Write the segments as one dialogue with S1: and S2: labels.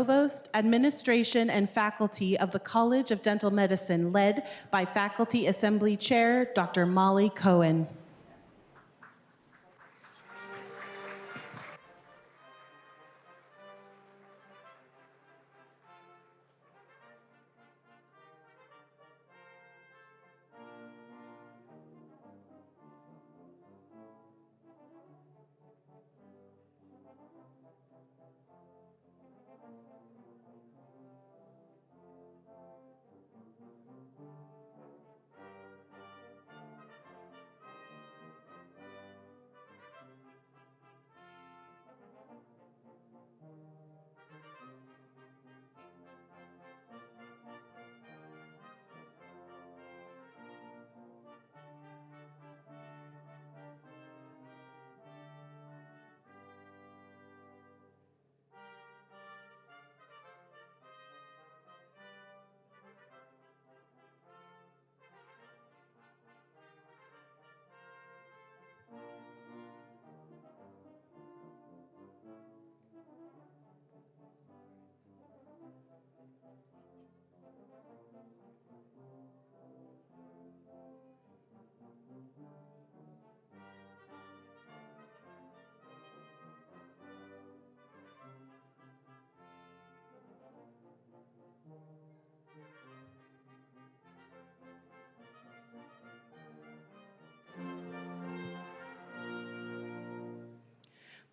S1: Provost, Administration, and Faculty of the College of Dental Medicine, led by Faculty Assembly Chair Dr. Molly Cohen.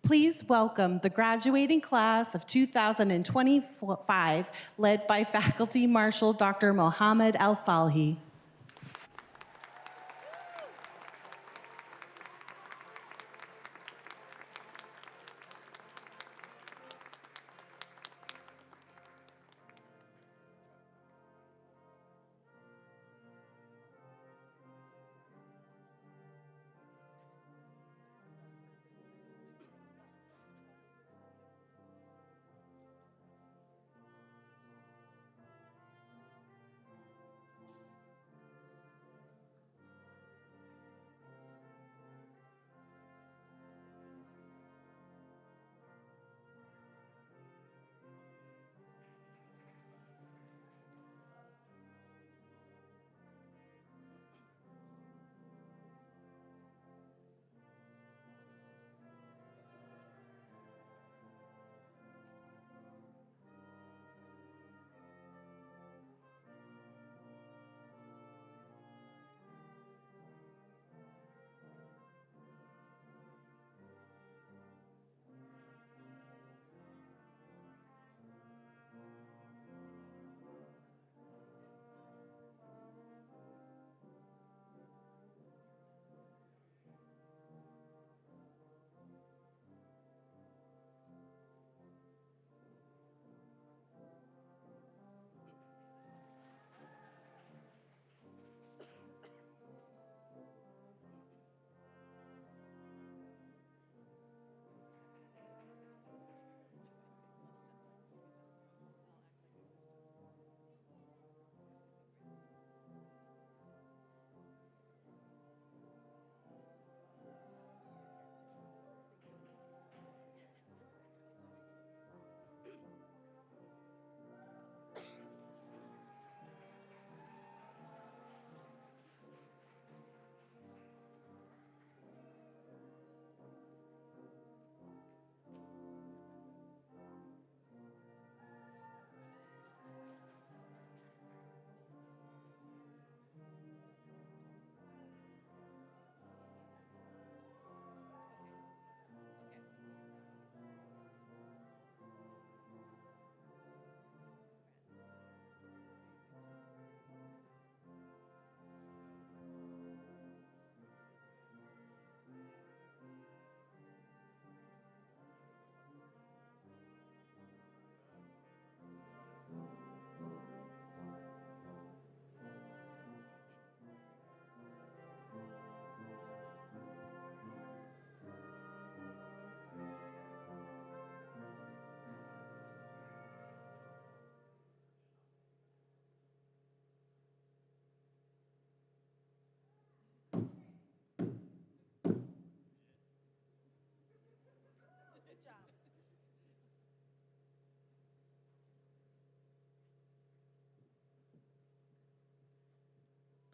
S1: Please welcome the graduating class of 2025, led by Faculty Marshal Dr. Mohammed Al-Salhi.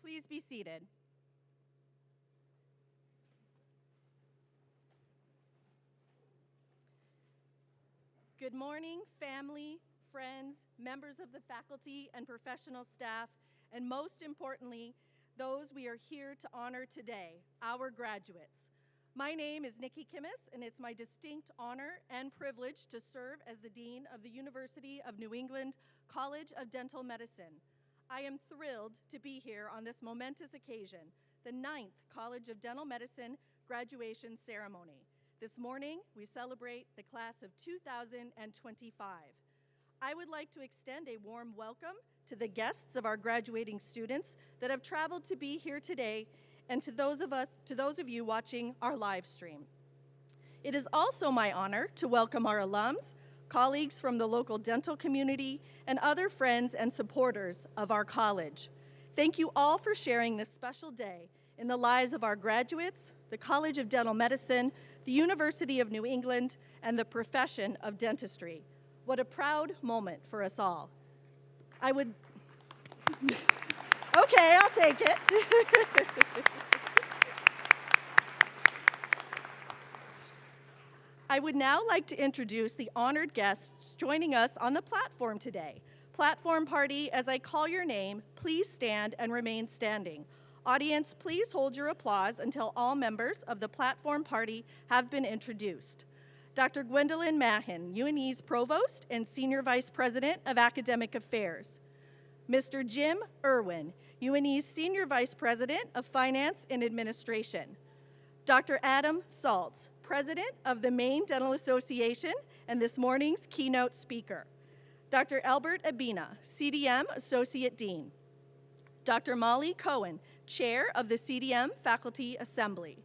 S2: Please be seated. Good morning, family, friends, members of the faculty and professional staff, and most importantly, those we are here to honor today, our graduates. My name is Nikki Kimmis, and it's my distinct honor and privilege to serve as the Dean of the University of New England College of Dental Medicine. I am thrilled to be here on this momentous occasion, the 9th College of Dental Medicine graduation ceremony. This morning, we celebrate the class of 2025. I would like to extend a warm welcome to the guests of our graduating students that have traveled to be here today, and to those of you watching our live stream. It is also my honor to welcome our alums, colleagues from the local dental community, and other friends and supporters of our college. Thank you all for sharing this special day in the lives of our graduates, the College of Dental Medicine, the University of New England, and the profession of dentistry. What a proud moment for us all. Okay, I'll take it. I would now like to introduce the honored guests joining us on the platform today. Platform party, as I call your name, please stand and remain standing. Audience, please hold your applause until all members of the platform party have been introduced. Dr. Gwendolyn Mahin, UNE's Provost and Senior Vice President of Academic Affairs. Mr. Jim Irwin, UNE's Senior Vice President of Finance and Administration. Dr. Adam Saltz, President of the Maine Dental Association and this morning's keynote speaker. Dr. Albert Abina, CDM Associate Dean. Dr. Molly Cohen, Chair of the CDM Faculty Assembly.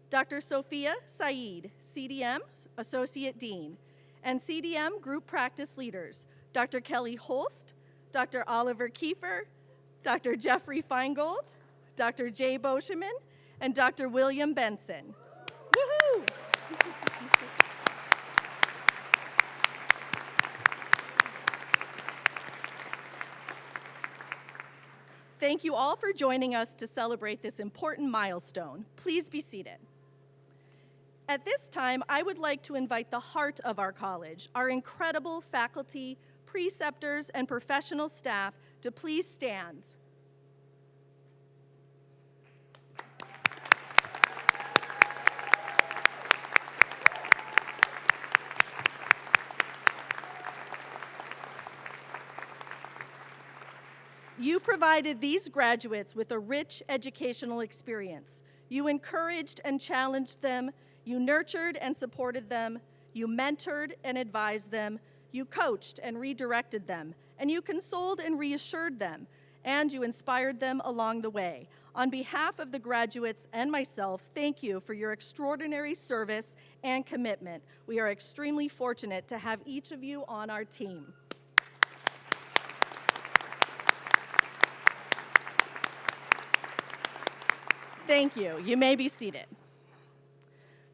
S2: Dr. Sophia Saeed, CDM Associate Dean. And CDM Group Practice Leaders, Dr. Kelly Holst, Dr. Oliver Kiefer, Dr. Jeffrey Feingold, Dr. Jay Boscheman, and Dr. William Benson. Woohoo! Thank you all for joining us to celebrate this important milestone. Please be seated. At this time, I would like to invite the heart of our college, our incredible faculty, preceptors, and professional staff to please stand. You provided these graduates with a rich educational experience. You encouraged and challenged them. You nurtured and supported them. You mentored and advised them. You coached and redirected them. And you consoled and reassured them. And you inspired them along the way. On behalf of the graduates and myself, thank you for your extraordinary service and commitment. We are extremely fortunate to have each of you on our team. Thank you. You may be seated.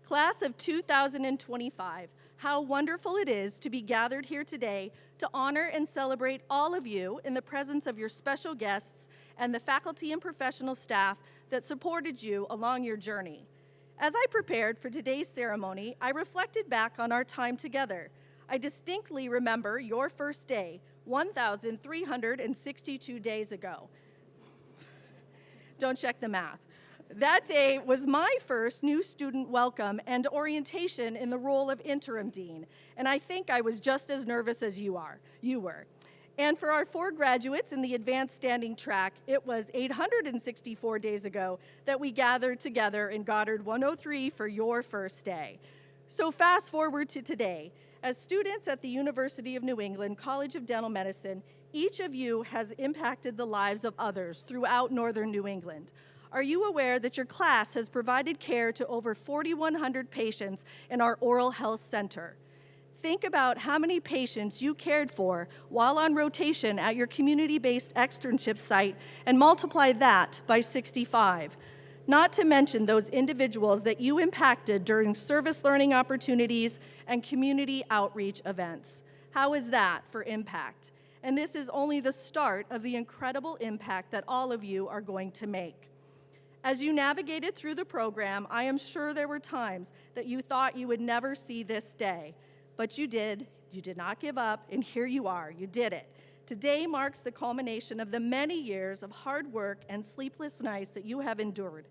S2: Class of 2025, how wonderful it is to be gathered here today to honor and celebrate all of you in the presence of your special guests and the faculty and professional staff that supported you along your journey. As I prepared for today's ceremony, I reflected back on our time together. I distinctly remember your first day, 1,362 days ago. Don't check the math. That day was my first new student welcome and orientation in the role of interim dean, and I think I was just as nervous as you were. And for our 4 graduates in the advanced standing track, it was 864 days ago that we gathered together in Goddard 103 for your first day. So fast forward to today. As students at the University of New England College of Dental Medicine, each of you has impacted the lives of others throughout northern New England. Are you aware that your class has provided care to over 4,100 patients in our oral health center? Think about how many patients you cared for while on rotation at your community-based externship site and multiply that by 65. Not to mention those individuals that you impacted during service learning opportunities and community outreach events. How is that for impact? and this is only the start of the incredible impact that all of you are going to make. As you navigated through the program, I am sure there were times that you thought you would never see this day, but you did. You did not give up, and here you are. You did it. Today marks the culmination of the many years of hard work and sleepless nights that you have endured.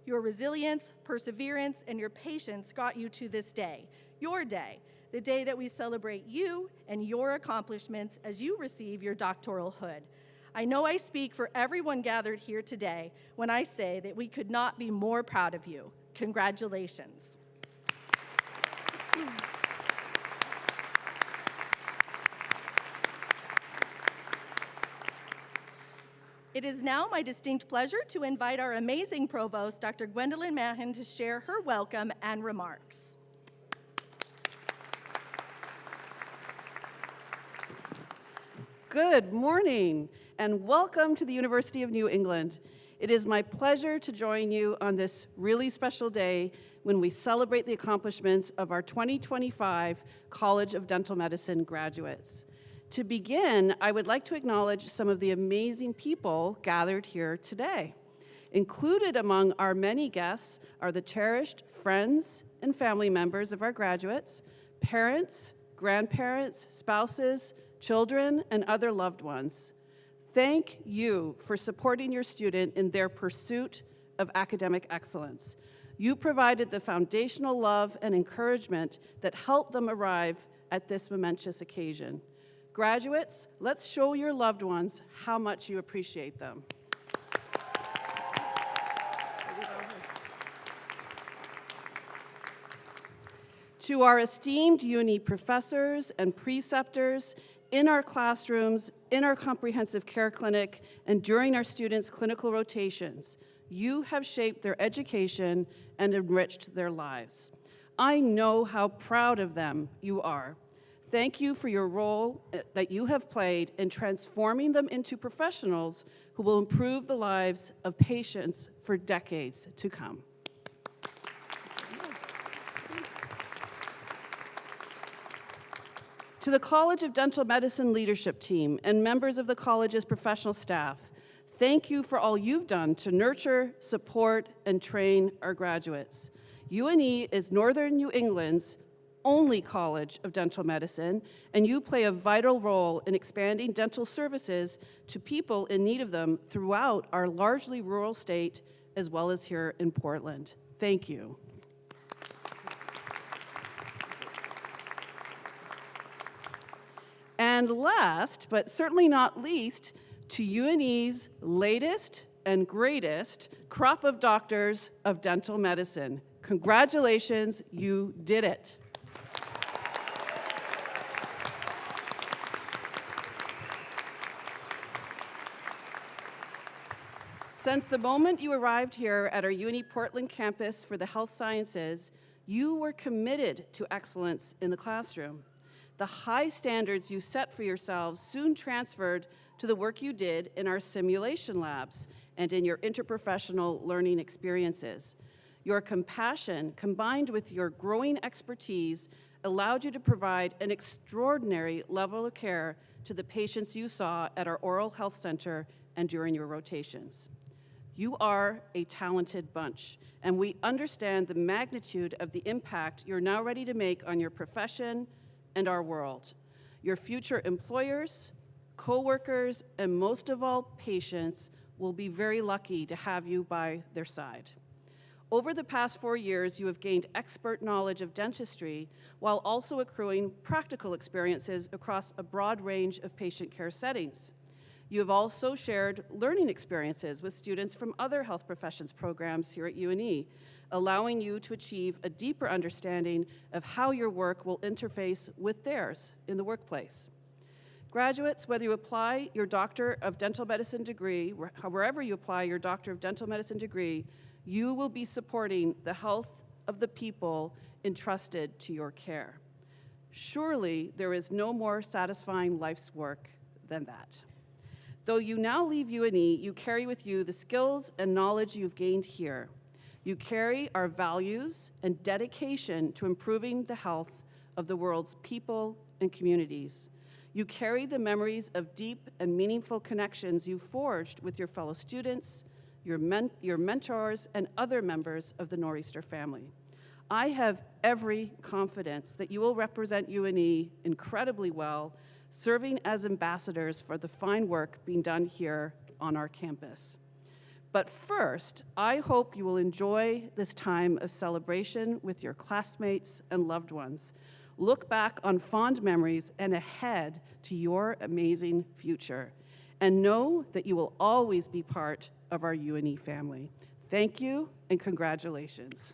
S2: Your resilience, perseverance, and your patience got you to this day, your day, the day that we celebrate you and your accomplishments as you receive your doctoral hood. I know I speak for everyone gathered here today when I say that we could not be more proud of you. Congratulations. It is now my distinct pleasure to invite our amazing Provost, Dr. Gwendolyn Mahon, to share her welcome and remarks.
S3: Good morning, and welcome to the University of New England. It is my pleasure to join you on this really special day when we celebrate the accomplishments of our 2025 College of Dental Medicine graduates. To begin, I would like to acknowledge some of the amazing people gathered here today. Included among our many guests are the cherished friends and family members of our graduates, parents, grandparents, spouses, children, and other loved ones. Thank you for supporting your student in their pursuit of academic excellence. You provided the foundational love and encouragement that helped them arrive at this momentous occasion. Graduates, let's show your loved ones how much you appreciate them. To our esteemed UNE professors and preceptors in our classrooms, in our comprehensive care clinic, and during our students' clinical rotations, you have shaped their education and enriched their lives. I know how proud of them you are. Thank you for your role that you have played in transforming them into professionals who will improve the lives of patients for decades to come. To the College of Dental Medicine leadership team and members of the college's professional staff, thank you for all you've done to nurture, support, and train our graduates. UNE is Northern New England's only College of Dental Medicine, and you play a vital role in expanding dental services to people in need of them throughout our largely rural state, as well as here in Portland. Thank you. And last, but certainly not least, to UNE's latest and greatest crop of doctors of dental medicine. Congratulations, you did it. Since the moment you arrived here at our UNE Portland campus for the health sciences, you were committed to excellence in the classroom. The high standards you set for yourselves soon transferred to the work you did in our simulation labs and in your interprofessional learning experiences. Your compassion, combined with your growing expertise, allowed you to provide an extraordinary level of care to the patients you saw at our oral health center and during your rotations. You are a talented bunch, and we understand the magnitude of the impact you're now ready to make on your profession and our world. Your future employers, co-workers, and most of all, patients will be very lucky to have you by their side. Over the past 4 years, you have gained expert knowledge of dentistry while also accruing practical experiences across a broad range of patient care settings. You have also shared learning experiences with students from other health professions programs here at UNE, allowing you to achieve a deeper understanding of how your work will interface with theirs in the workplace. Graduates, whether you apply your Doctor of Dental Medicine degree, wherever you apply your Doctor of Dental Medicine degree, you will be supporting the health of the people entrusted to your care. Surely there is no more satisfying life's work than that. Though you now leave UNE, you carry with you the skills and knowledge you've gained here. You carry our values and dedication to improving the health of the world's people and communities. You carry the memories of deep and meaningful connections you forged with your fellow students, your mentors, and other members of the Nor'easter family. I have every confidence that you will represent UNE incredibly well, serving as ambassadors for the fine work being done here on our campus. But first, I hope you will enjoy this time of celebration with your classmates and loved ones. Look back on fond memories and ahead to your amazing future. And know that you will always be part of our UNE family. Thank you and congratulations.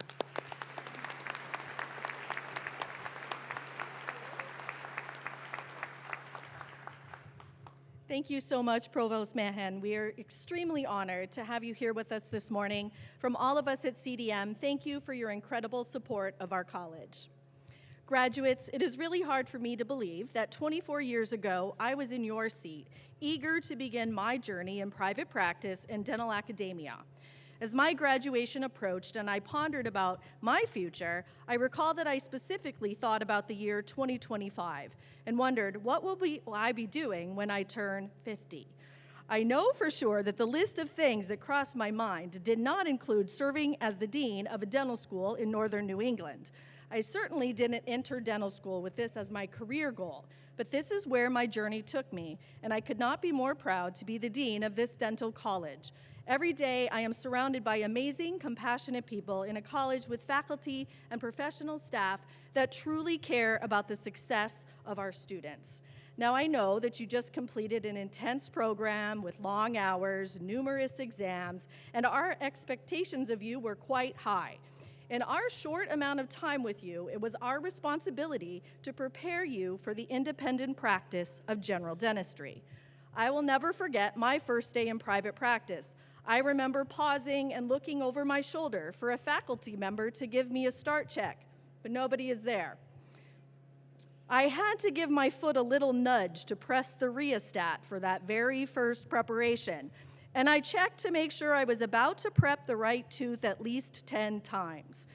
S2: Thank you so much, Provost Mahan. We are extremely honored to have you here with us this morning. From all of us at CDM, thank you for your incredible support of our college. Graduates, it is really hard for me to believe that 24 years ago, I was in your seat, eager to begin my journey in private practice and dental academia. As my graduation approached and I pondered about my future, I recall that I specifically thought about the year 2025 and wondered, what will I be doing when I turn 50? I know for sure that the list of things that crossed my mind did not include serving as the dean of a dental school in northern New England. I certainly didn't enter dental school with this as my career goal, but this is where my journey took me, and I could not be more proud to be the dean of this dental college. Every day, I am surrounded by amazing, compassionate people in a college with faculty and professional staff that truly care about the success of our students. Now, I know that you just completed an intense program with long hours, numerous exams, and our expectations of you were quite high. In our short amount of time with you, it was our responsibility to prepare you for the independent practice of general dentistry. I will never forget my first day in private practice. I remember pausing and looking over my shoulder for a faculty member to give me a start check, but nobody is there. I had to give my foot a little nudge to press the rheostat for that very first preparation, and I checked to make sure I was about to prep the right tooth at least 10 times.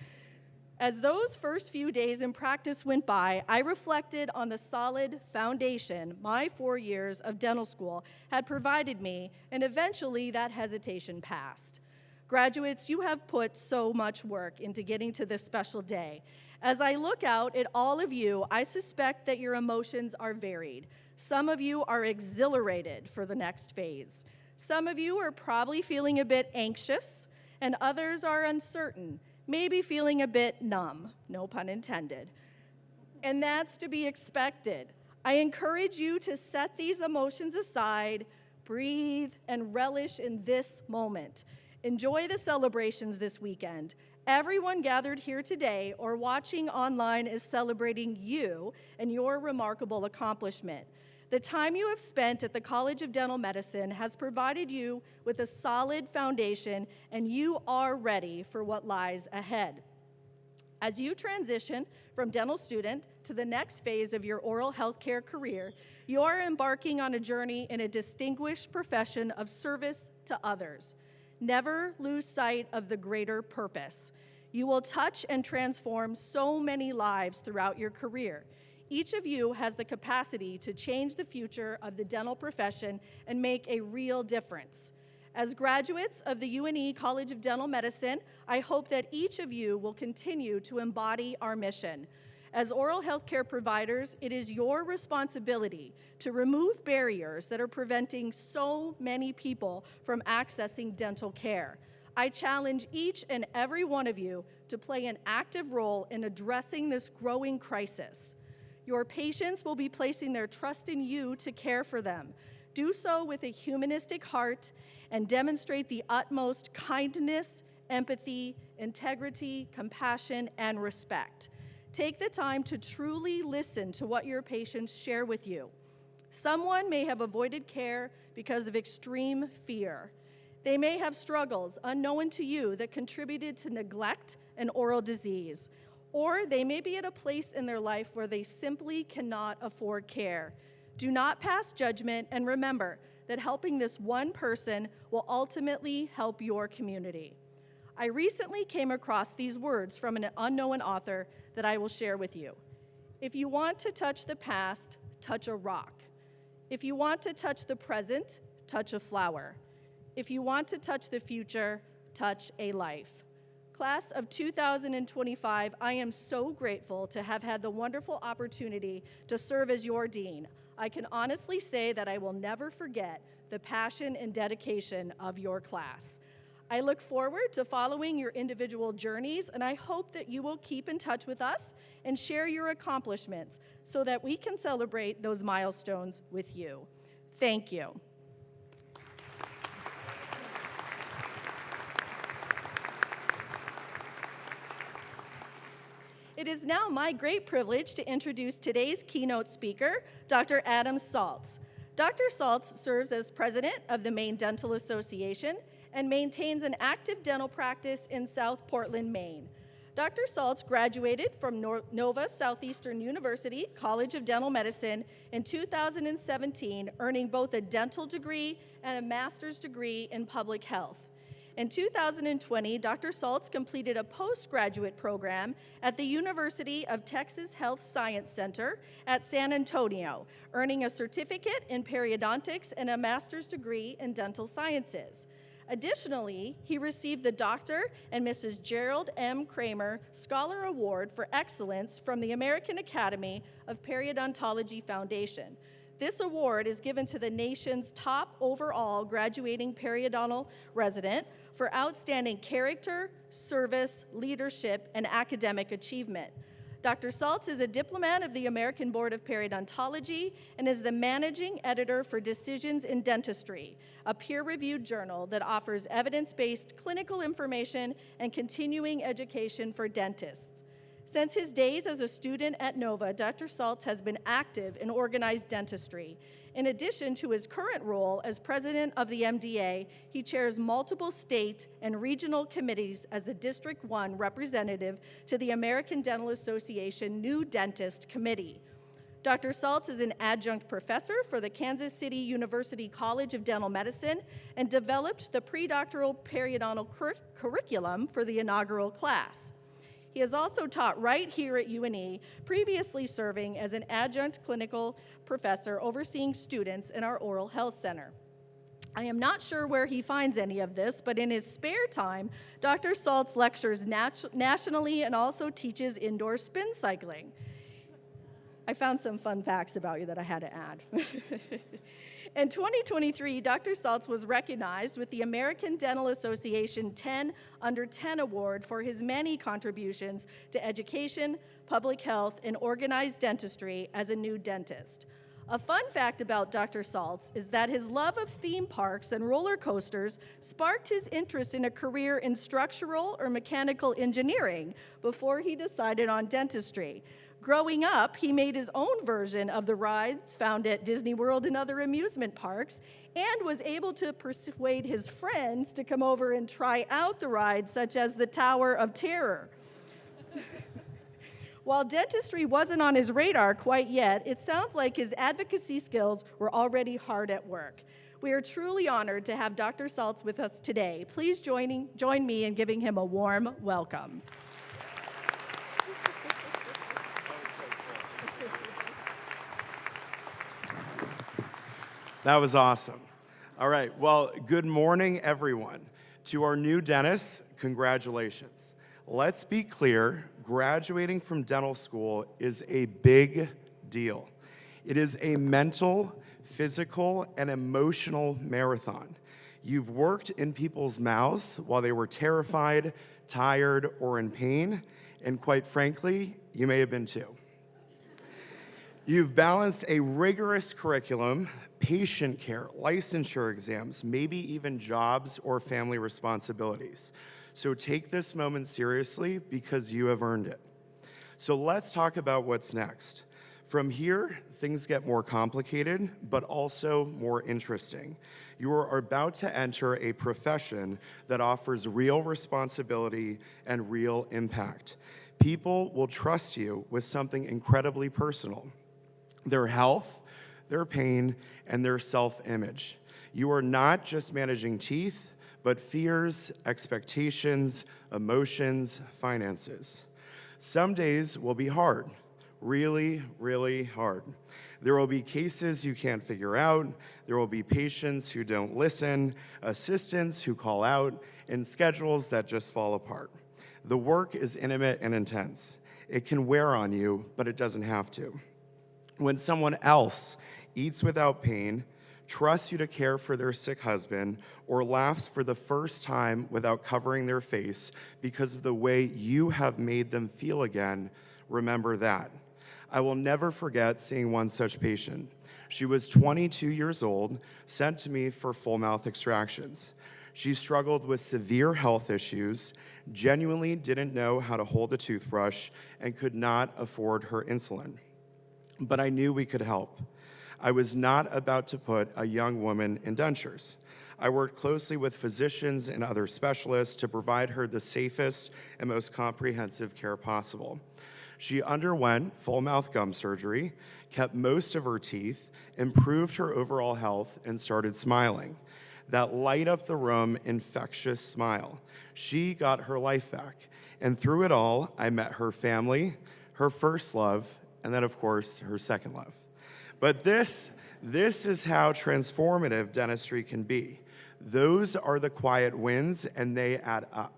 S2: As those first few days in practice went by, I reflected on the solid foundation my 4 years of dental school had provided me, and eventually that hesitation passed. Graduates, you have put so much work into getting to this special day. As I look out at all of you, I suspect that your emotions are varied. Some of you are exhilarated for the next phase. Some of you are probably feeling a bit anxious, and others are uncertain, maybe feeling a bit numb, no pun intended. And that's to be expected. I encourage you to set these emotions aside, breathe, and relish in this moment. Enjoy the celebrations this weekend. Everyone gathered here today or watching online is celebrating you and your remarkable accomplishment. The time you have spent at the College of Dental Medicine has provided you with a solid foundation, and you are ready for what lies ahead. As you transition from dental student to the next phase of your oral health care career, you are embarking on a journey in a distinguished profession of service to others. Never lose sight of the greater purpose. You will touch and transform so many lives throughout your career. Each of you has the capacity to change the future of the dental profession and make a real difference. As graduates of the UNE College of Dental Medicine, I hope that each of you will continue to embody our mission. As oral health care providers, it is your responsibility to remove barriers that are preventing so many people from accessing dental care. I challenge each and every one of you to play an active role in addressing this growing crisis. Your patients will be placing their trust in you to care for them. Do so with a humanistic heart and demonstrate the utmost kindness, empathy, integrity, compassion, and respect. Take the time to truly listen to what your patients share with you. Someone may have avoided care because of extreme fear. They may have struggles unknown to you that contributed to neglect and oral disease. Or they may be at a place in their life where they simply cannot afford care. Do not pass judgment, and remember that helping this one person will ultimately help your community. I recently came across these words from an unknown author that I will share with you. If you want to touch the past, touch a rock. If you want to touch the present, touch a flower. If you want to touch the future, touch a life. Class of 2025, I am so grateful to have had the wonderful opportunity to serve as your dean. I can honestly say that I will never forget the passion and dedication of your class. I look forward to following your individual journeys, and I hope that you will keep in touch with us and share your accomplishments so that we can celebrate those milestones with you. Thank you. It is now my great privilege to introduce today's keynote speaker, Dr. Adam Saltz. Dr. Saltz serves as president of the Maine Dental Association and maintains an active dental practice in South Portland, Maine. Dr. Saltz graduated from Nova Southeastern University College of Dental Medicine in 2017, earning both a dental degree and a master's degree in public health. In 2020, Dr. Saltz completed a postgraduate program at the University of Texas Health Science Center at San Antonio, earning a certificate in periodontics and a master's degree in dental sciences. Additionally, he received the Dr. and Mrs. Gerald M. Kramer Scholar Award for Excellence from the American Academy of Periodontology Foundation. This award is given to the nation's top overall graduating periodontal resident for outstanding character, service, leadership, and academic achievement. Dr. Saltz is a diplomat of the American Board of Periodontology and is the managing editor for Decisions in Dentistry, a peer-reviewed journal that offers evidence-based clinical information and continuing education for dentists. Since his days as a student at Nova, Dr. Saltz has been active in organized dentistry. In addition to his current role as president of the MDA, he chairs multiple state and regional committees as the District 1 representative to the American Dental Association New Dentist Committee. Dr. Saltz is an adjunct professor for the Kansas City University College of Dental Medicine and developed the pre-doctoral periodontal curriculum for the inaugural class. He has also taught right here at UNE, previously serving as an adjunct clinical professor overseeing students in our oral health center. I am not sure where he finds any of this, but in his spare time, Dr. Saltz lectures nationally and also teaches indoor spin cycling. I found some fun facts about you that I had to add. In 2023, Dr. Saltz was recognized with the American Dental Association 10 Under 10 Award for his many contributions to education, public health, and organized dentistry as a new dentist. A fun fact about Dr. Saltz is that his love of theme parks and roller coasters sparked his interest in a career in structural or mechanical engineering before he decided on dentistry. Growing up, he made his own version of the rides found at Disney World and other amusement parks, and was able to persuade his friends to come over and try out the rides, such as the Tower of Terror. While dentistry wasn't on his radar quite yet, it sounds like his advocacy skills were already hard at work. We are truly honored to have Dr. Saltz with us today. Please join me in giving him a warm welcome.
S4: That was awesome. All right, well, good morning, everyone. To our new dentists, congratulations. Let's be clear, graduating from dental school is a big deal. It is a mental, physical, and emotional marathon. You've worked in people's mouths while they were terrified, tired, or in pain, and quite frankly, you may have been too. You've balanced a rigorous curriculum, patient care, licensure exams, maybe even jobs or family responsibilities. So take this moment seriously because you have earned it. So let's talk about what's next. From here, things get more complicated, but also more interesting. You are about to enter a profession that offers real responsibility and real impact. People will trust you with something incredibly personal: their health, their pain, and their self-image. You are not just managing teeth, but fears, expectations, emotions, finances. Some days will be hard. really, really hard. There will be cases you can't figure out, there will be patients who don't listen, assistants who call out, and schedules that just fall apart. The work is intimate and intense. It can wear on you, but it doesn't have to. When someone else eats without pain, trusts you to care for their sick husband, or laughs for the first time without covering their face because of the way you have made them feel again, remember that. I will never forget seeing one such patient. She was 22 years old, sent to me for full mouth extractions. She struggled with severe health issues, genuinely didn't know how to hold a toothbrush, and could not afford her insulin. But I knew we could help. I was not about to put a young woman in dentures. I worked closely with physicians and other specialists to provide her the safest and most comprehensive care possible. She underwent full mouth gum surgery, kept most of her teeth, improved her overall health, and started smiling. That light up the room, infectious smile. She got her life back. And through it all, I met her family, her first love, and then, of course, her second love. But this is how transformative dentistry can be. Those are the quiet wins, and they add up.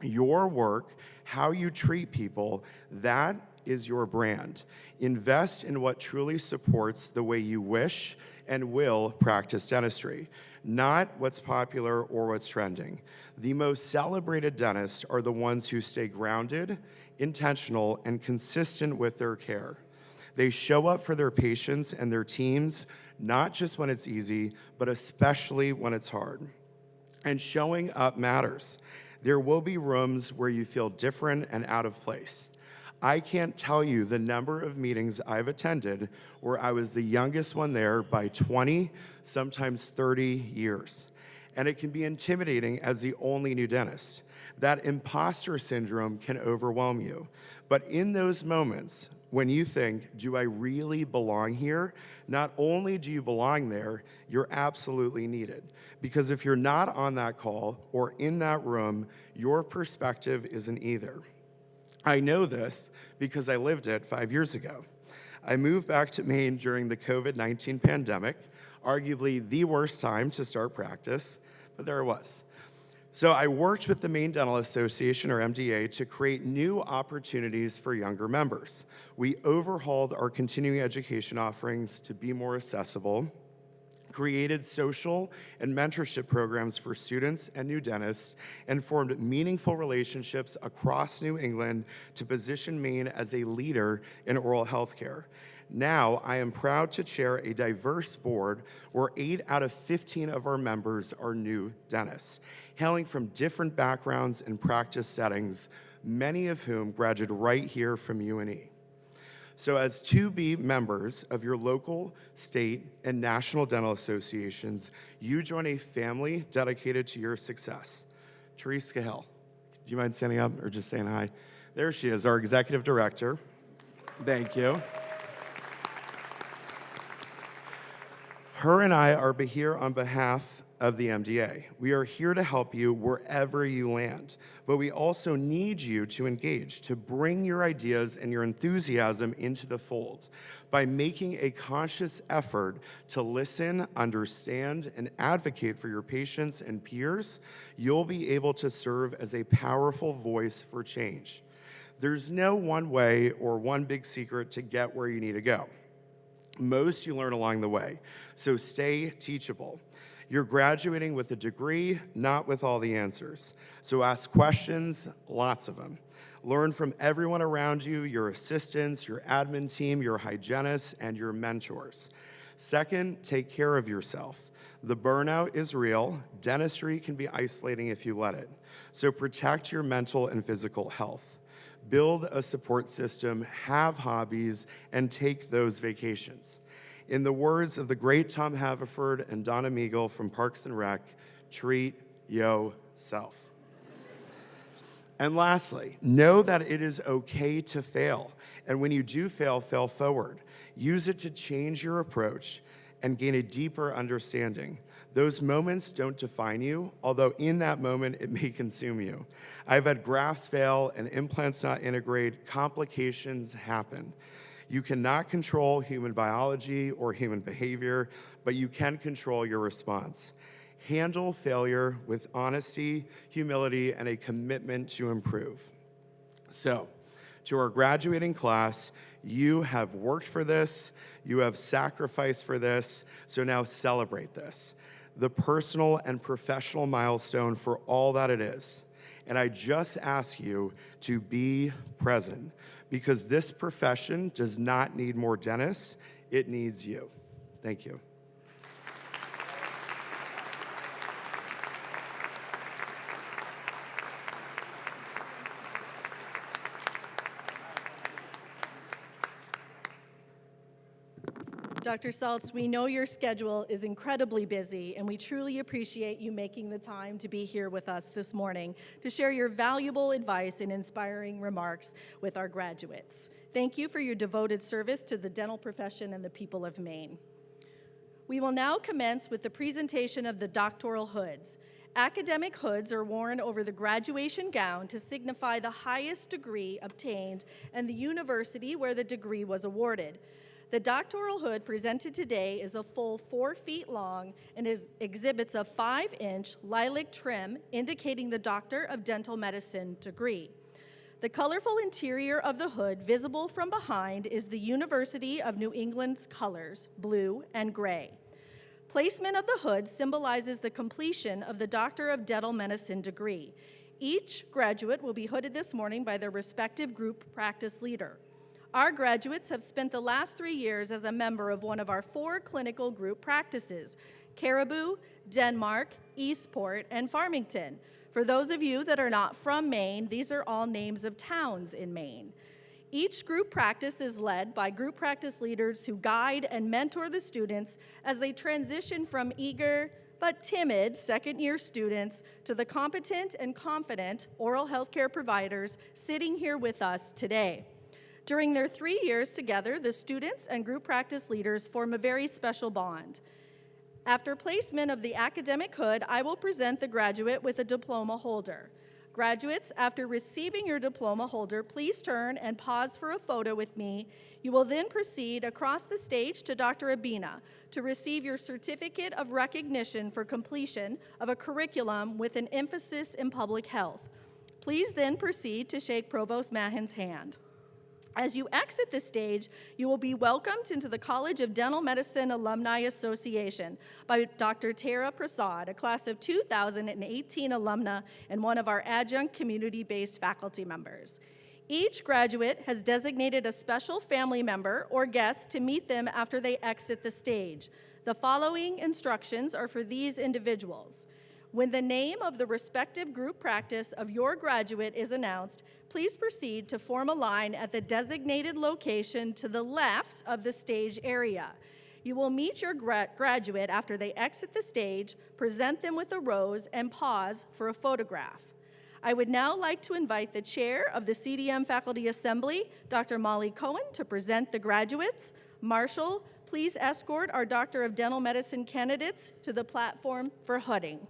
S4: Your work, how you treat people, that is your brand. Invest in what truly supports the way you wish and will practice dentistry, not what's popular or what's trending. The most celebrated dentists are the ones who stay grounded, intentional, and consistent with their care. They show up for their patients and their teams, not just when it's easy, but especially when it's hard. And showing up matters. There will be rooms where you feel different and out of place. I can't tell you the number of meetings I've attended where I was the youngest one there by 20, sometimes 30 years. And it can be intimidating as the only new dentist. That imposter syndrome can overwhelm you. But in those moments, when you think, do I really belong here? Not only do you belong there, you're absolutely needed. Because if you're not on that call or in that room, your perspective isn't either. I know this because I lived it 5 years ago. I moved back to Maine during the COVID-19 pandemic, arguably the worst time to start practice, but there it was. So I worked with the Maine Dental Association, or MDA, to create new opportunities for younger members. We overhauled our continuing education offerings to be more accessible, created social and mentorship programs for students and new dentists, and formed meaningful relationships across New England to position Maine as a leader in oral health care. Now, I am proud to chair a diverse board where 8 out of 15 of our members are new dentists, hailing from different backgrounds and practice settings, many of whom graduated right here from UNE. So as to-be members of your local, state, and national dental associations, you join a family dedicated to your success. Therese Cahill, do you mind standing up or just saying hi? There she is, our executive director. Thank you. Her and I are here on behalf of the MDA. We are here to help you wherever you land, but we also need you to engage, to bring your ideas and your enthusiasm into the fold. By making a conscious effort to listen, understand, and advocate for your patients and peers, you'll be able to serve as a powerful voice for change. There's no one way or one big secret to get where you need to go. Most you learn along the way, so stay teachable. You're graduating with a degree, not with all the answers. So ask questions, lots of them. Learn from everyone around you, your assistants, your admin team, your hygienists, and your mentors. Second, take care of yourself. The burnout is real. Dentistry can be isolating if you let it. So protect your mental and physical health. Build a support system, have hobbies, and take those vacations. In the words of the great Tom Haverford and Donna Meagle from Parks and Rec, treat yourself. And lastly, know that it is okay to fail. And when you do fail, fail forward. Use it to change your approach and gain a deeper understanding. Those moments don't define you, although in that moment it may consume you. I've had grafts fail and implants not integrate, complications happen. You cannot control human biology or human behavior, but you can control your response. Handle failure with honesty, humility, and a commitment to improve. So, to our graduating class, you have worked for this, you have sacrificed for this, so now celebrate this. The personal and professional milestone for all that it is. And I just ask you to be present, because this profession does not need more dentists, it needs you. Thank you.
S2: Dr. Saltz, we know your schedule is incredibly busy, and we truly appreciate you making the time to be here with us this morning to share your valuable advice and inspiring remarks with our graduates. Thank you for your devoted service to the dental profession and the people of Maine. We will now commence with the presentation of the doctoral hoods. Academic hoods are worn over the graduation gown to signify the highest degree obtained and the university where the degree was awarded. The doctoral hood presented today is a full 4 feet long and exhibits a 5-inch lilac trim indicating the Doctor of Dental Medicine degree. The colorful interior of the hood visible from behind is the University of New England's colors, blue and gray. Placement of the hood symbolizes the completion of the Doctor of Dental Medicine degree. Each graduate will be hooded this morning by their respective group practice leader. Our graduates have spent the last 3 years as a member of one of our 4 clinical group practices: Caribou, Denmark, Eastport, and Farmington. For those of you that are not from Maine, these are all names of towns in Maine. Each group practice is led by group practice leaders who guide and mentor the students as they transition from eager but timid second-year students to the competent and confident oral health care providers sitting here with us today. During their 3 years together, the students and group practice leaders form a very special bond. After placement of the academic hood, I will present the graduate with a diploma holder. Graduates, after receiving your diploma holder, please turn and pause for a photo with me. You will then proceed across the stage to Dr. Abina to receive your certificate of recognition for completion of a curriculum with an emphasis in public health. Please then proceed to shake Provost Mahin's hand. As you exit the stage, you will be welcomed into the College of Dental Medicine Alumni Association by Dr. Tara Prasad, a class of 2018 alumna and one of our adjunct community-based faculty members. Each graduate has designated a special family member or guest to meet them after they exit the stage. The following instructions are for these individuals. When the name of the respective group practice of your graduate is announced, please proceed to form a line at the designated location to the left of the stage area. You will meet your graduate after they exit the stage, present them with a rose, and pause for a photograph. I would now like to invite the chair of the CDM Faculty Assembly, Dr. Molly Cohen, to present the graduates. Marshall, please escort our Doctor of Dental Medicine candidates to the platform for hooding.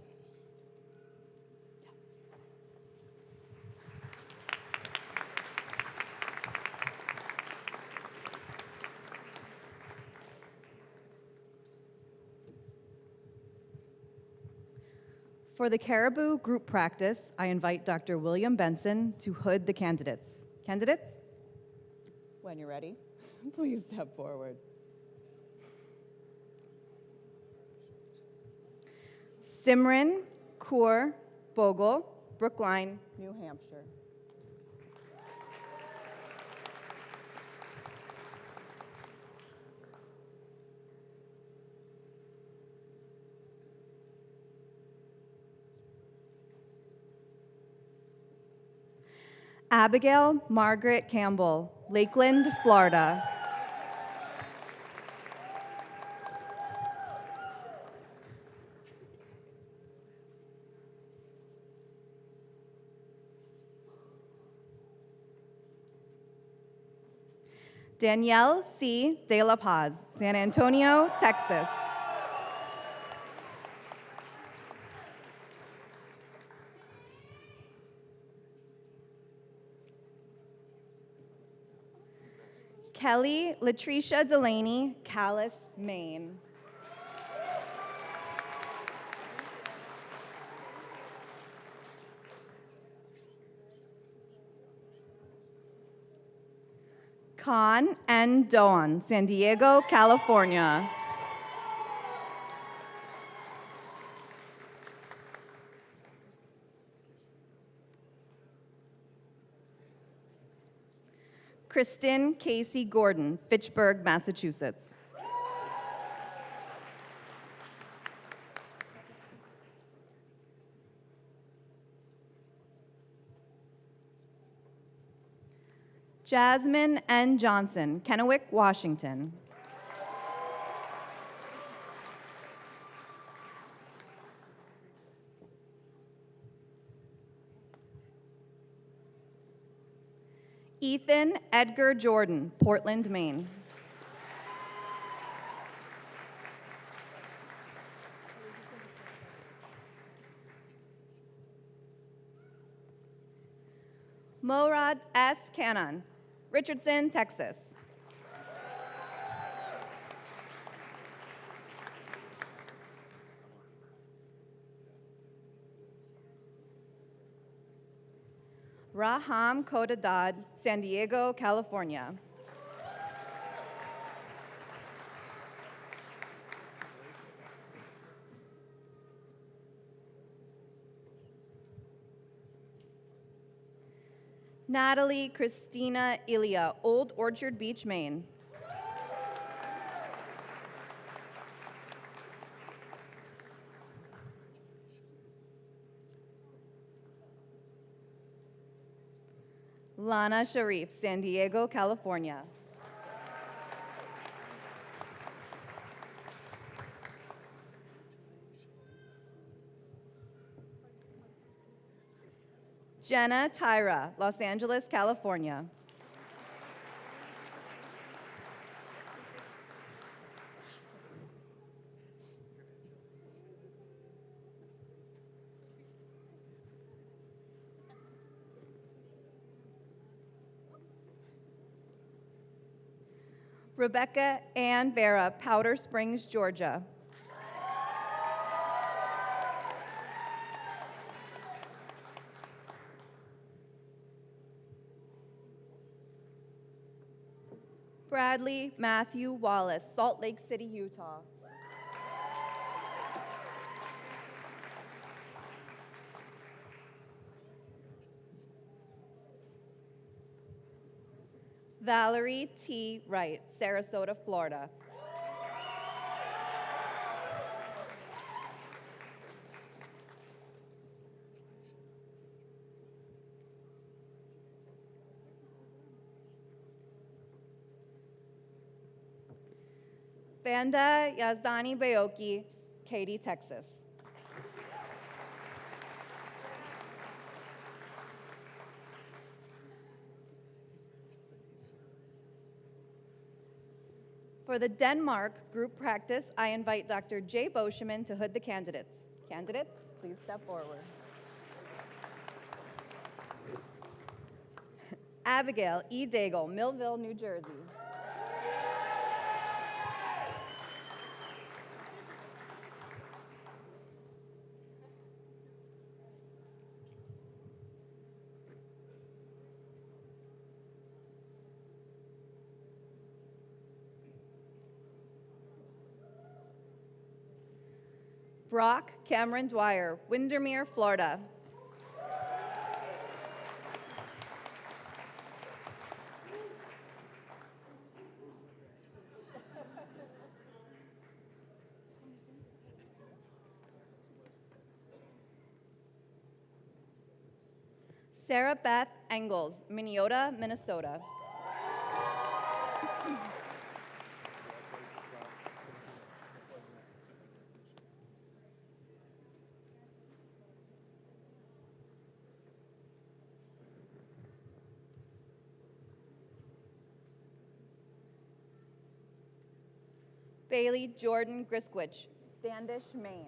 S5: For the Caribou group practice, I invite Dr. William Benson to hood the candidates. Candidates? When you're ready, please step forward. Simran Kaur Bogle, Brookline, New Hampshire. Abigail Margaret Campbell, Lakeland, Florida. Danielle C. De La Paz, San Antonio, Texas. Kelly Latricia Delaney, Calais, Maine. Khan N. Doan, San Diego, California. Kristen Casey Gordon, Fitchburg, Massachusetts. Jasmine N. Johnson, Kennewick, Washington. Ethan Edgar Jordan, Portland, Maine. Morad S. Cannon, Richardson, Texas. Raham Kodadad, San Diego, California. Natalie Christina Ilia, Old Orchard Beach, Maine. Lana Sharif, San Diego, California. Jenna Tyra, Los Angeles, California. Rebecca Ann Vera, Powder Springs, Georgia. Bradley Matthew Wallace, Salt Lake City, Utah. Valerie T. Wright, Sarasota, Florida. Vanda Yazdani Bayoki, Katy, Texas. For the Denmark group practice, I invite Dr. Jay Boscheman to hood the candidates. Candidates, please step forward. Abigail E. Daigle, Millville, New Jersey. Brock Cameron Dwyer, Windermere, Florida. Sarah Beth Engels, Minneota, Minnesota. Bailey Jordan Grisquich, Standish, Maine.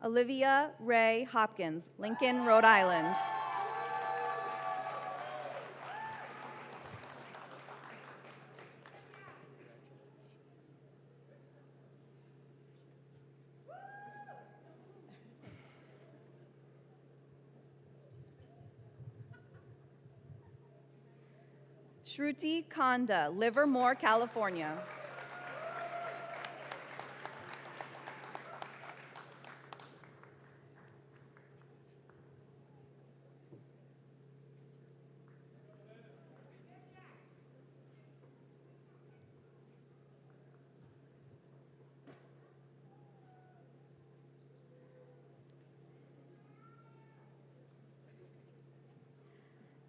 S5: Olivia Ray Hopkins, Lincoln, Rhode Island. Shruti Kanda, Livermore, California.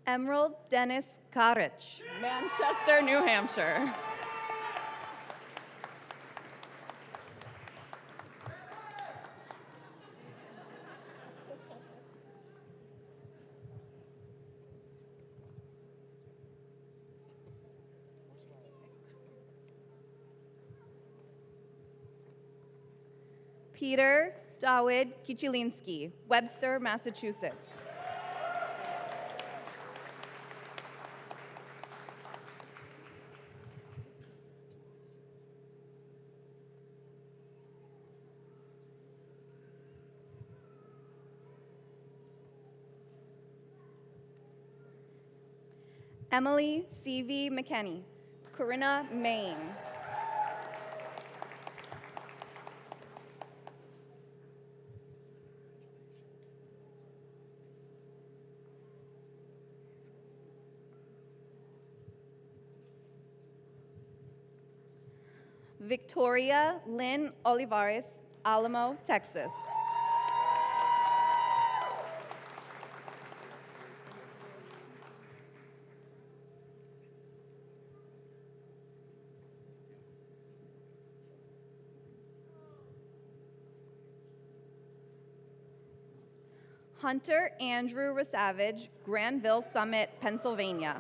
S5: Emerald Dennis Karich, Manchester, New Hampshire. Peter Dawid Kichilinski, Webster, Massachusetts. Emily C.V. McKenney, Corinna, Maine. Victoria Lynn Olivares, Alamo, Texas. Hunter Andrew Rasavage, Granville Summit, Pennsylvania.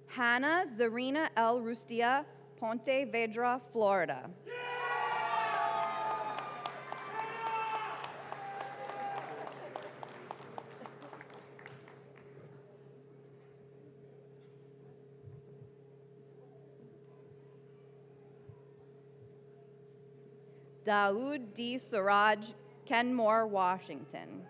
S5: Hannah Zarina L. Rustia, Ponte Vedra, Florida. Daoud D. Suraj, Kenmore, Washington.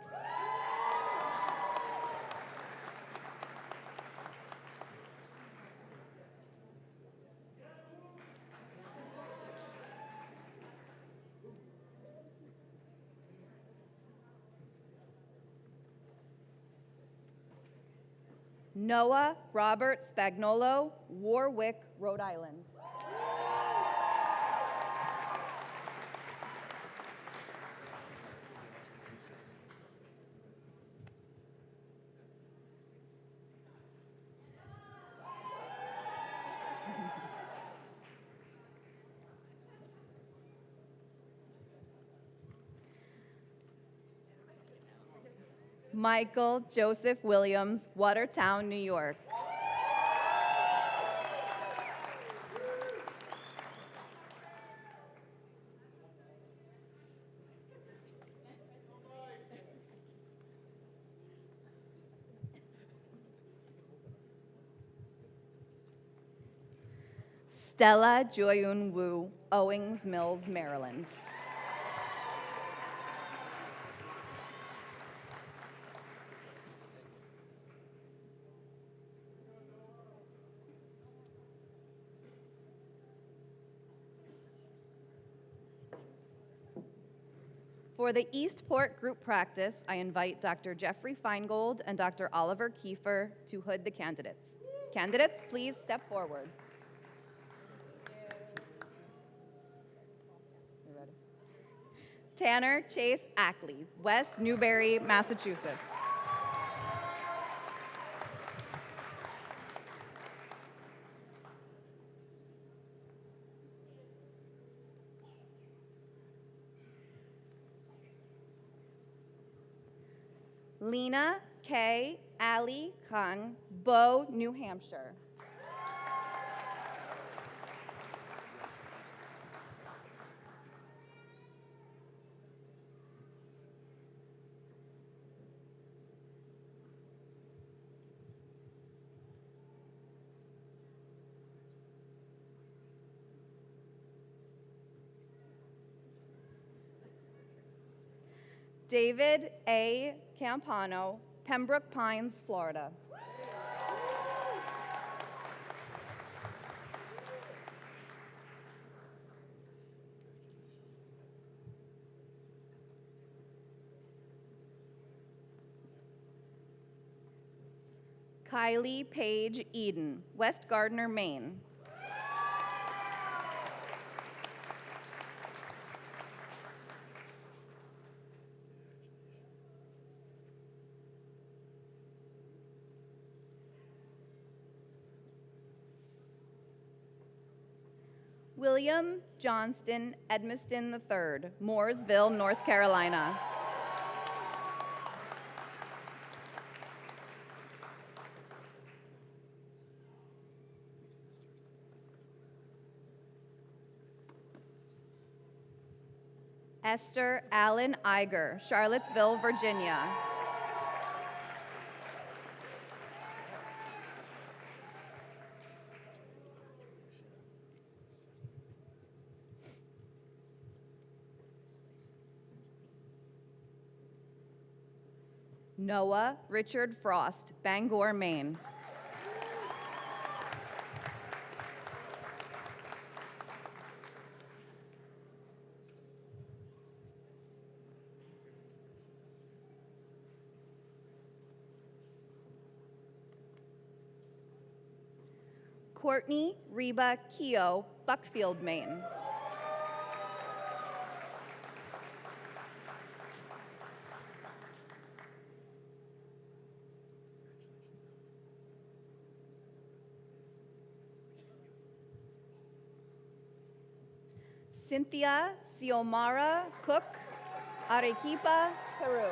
S5: Noah Robert Spagnolo, Warwick, Rhode Island. Michael Joseph Williams, Watertown, New York. Stella Joyun Wu, Owings Mills, Maryland. For the Eastport group practice, I invite Dr. Jeffrey Feingold and Dr. Oliver Kiefer to hood the candidates. Candidates, please step forward. You ready? Tanner Chase Ackley, West Newbury, Massachusetts. Lena K. Ali Khan, Bow, New Hampshire. David A. Campano, Pembroke Pines, Florida. Kylie Page Eden, West Gardner, Maine. William Johnston Edmiston III, Mooresville, North Carolina. Esther Allen Iger, Charlottesville, Virginia. Noah Richard Frost, Bangor, Maine. Courtney Reba Keogh, Buckfield, Maine. Cynthia Xiomara Cook, Arequipa, Peru.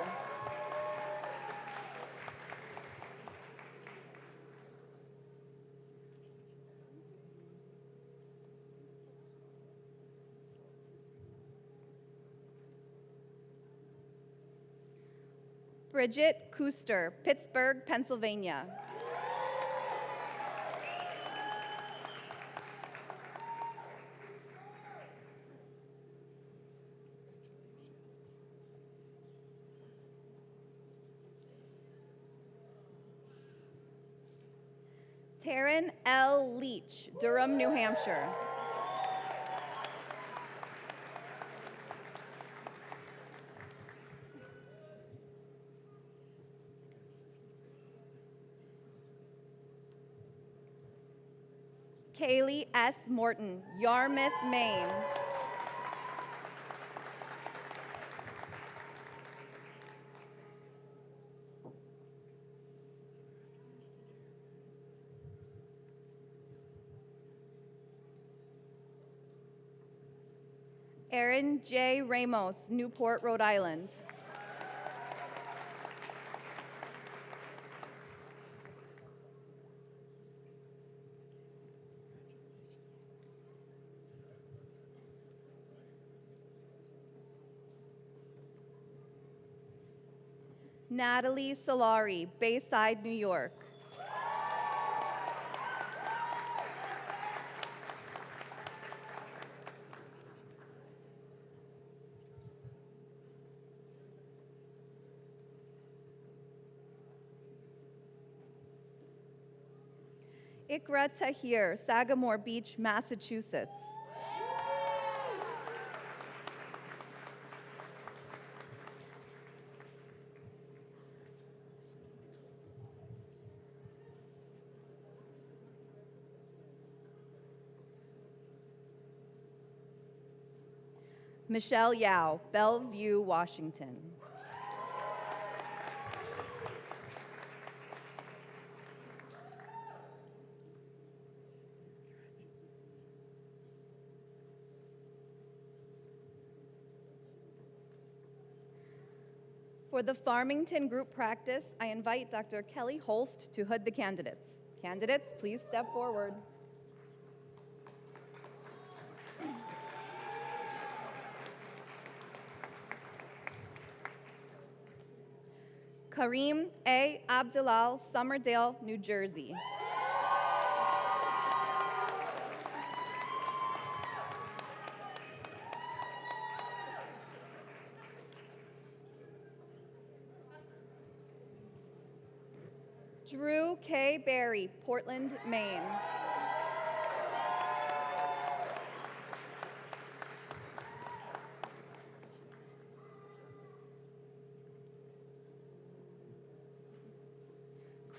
S5: Bridget Kuster, Pittsburgh, Pennsylvania. Taryn L. Leach, Durham, New Hampshire. Kaylee S. Morton, Yarmouth, Maine. Erin J. Ramos, Newport, Rhode Island. Natalie Solari, Bayside, New York. Ikra Tahir, Sagamore Beach, Massachusetts. Michelle Yao, Bellevue, Washington. For the Farmington group practice, I invite Dr. Kelly Holst to hood the candidates. Candidates, please step forward. Kareem A. Abdulal, Somerdale, New Jersey. Drew K. Berry, Portland, Maine.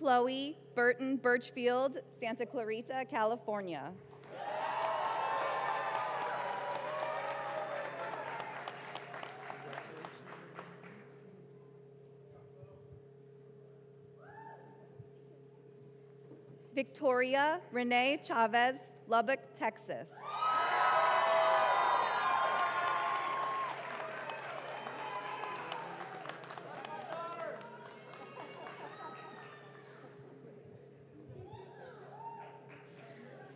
S5: Chloe Burton Birchfield, Santa Clarita, California. Victoria Renee Chavez, Lubbock, Texas.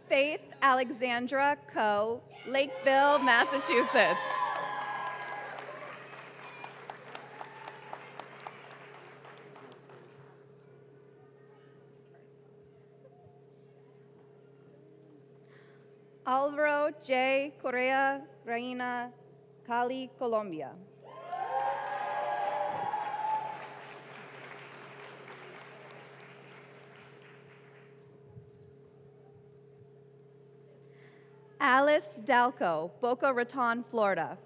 S5: Faith Alexandra Coe, Lakeville, Massachusetts. Alvaro J. Correa Reina, Cali, Colombia. Alice Dalco, Boca Raton, Florida.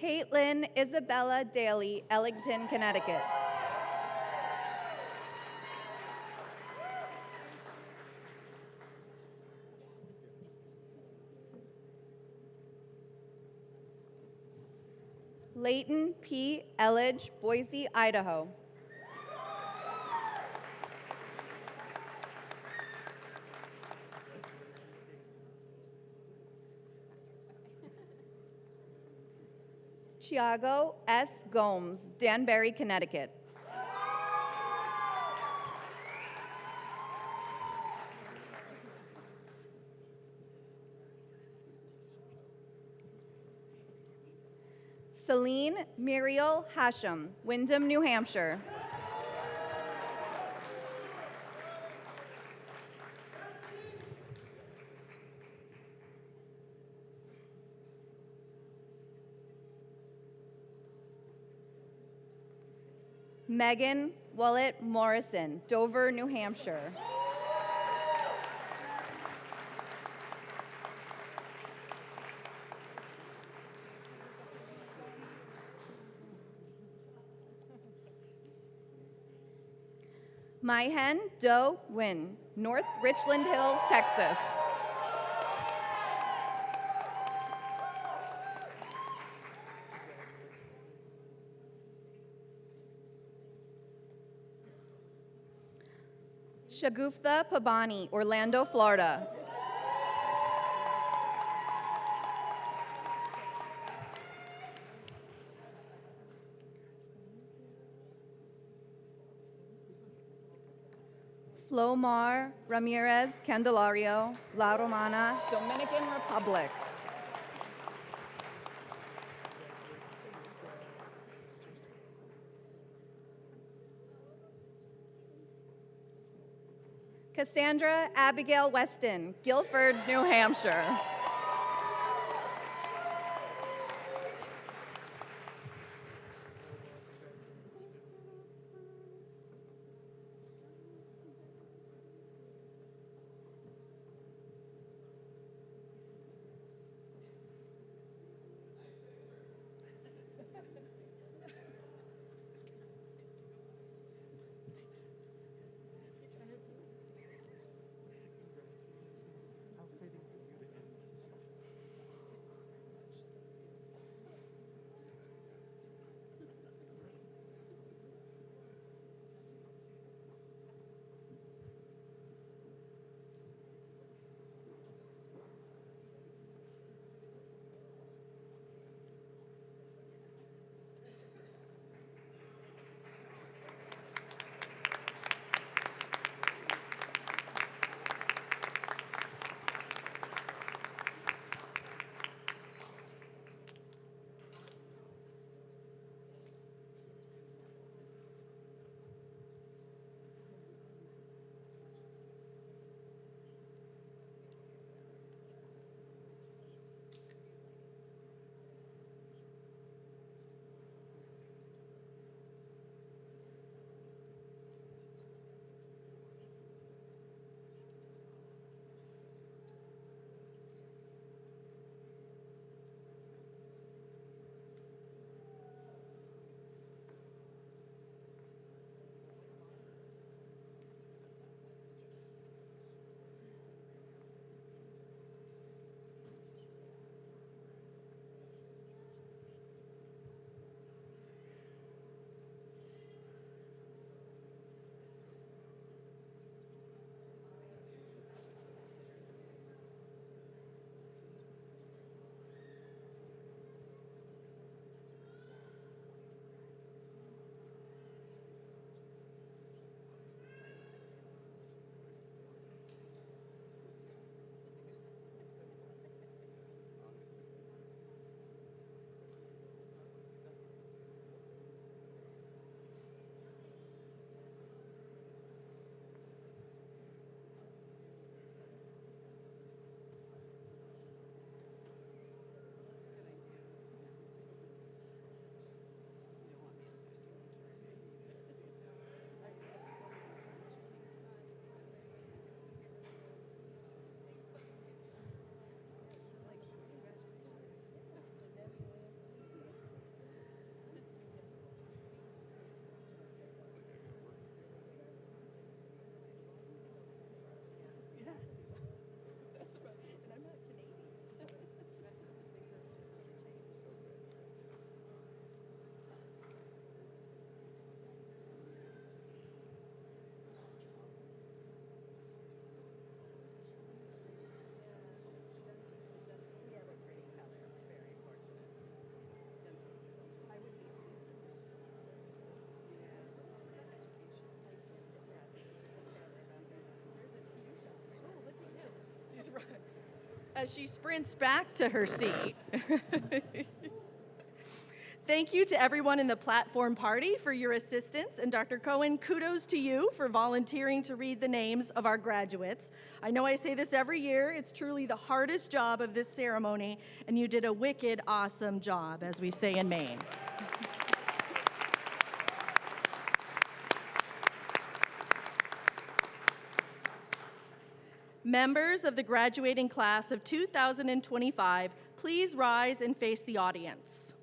S5: Caitlin Isabella Daly, Ellington, Connecticut. Leighton P. Elledge, Boise, Idaho. Tiago S. Gomes, Danbury, Connecticut. Celine Muriel Hashem, Windham, New Hampshire. Megan Willett Morrison, Dover, New Hampshire. Myhen Do Win, North Richland Hills, Texas. Shagufta Pabani, Orlando, Florida. Flomar Ramirez Candelario, La Romana, Dominican Republic. Cassandra Abigail Weston, Guilford, New Hampshire.
S2: as she sprints back to her seat. Thank you to everyone in the platform party for your assistance, and Dr. Cohen, kudos to you for volunteering to read the names of our graduates. I know I say this every year, it's truly the hardest job of this ceremony, and you did a wicked awesome job, as we say in Maine. Members of the graduating class of 2025, please rise and face the audience.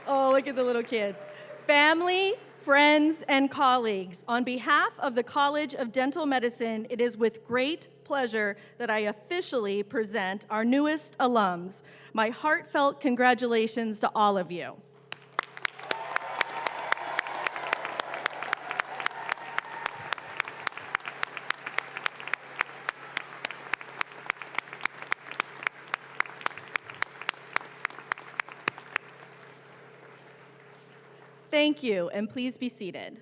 S2: Oh, look at the little kids. Family, friends, and colleagues, on behalf of the College of Dental Medicine, it is with great pleasure that I officially present our newest alums. My heartfelt congratulations to all of you. Thank you, and please be seated.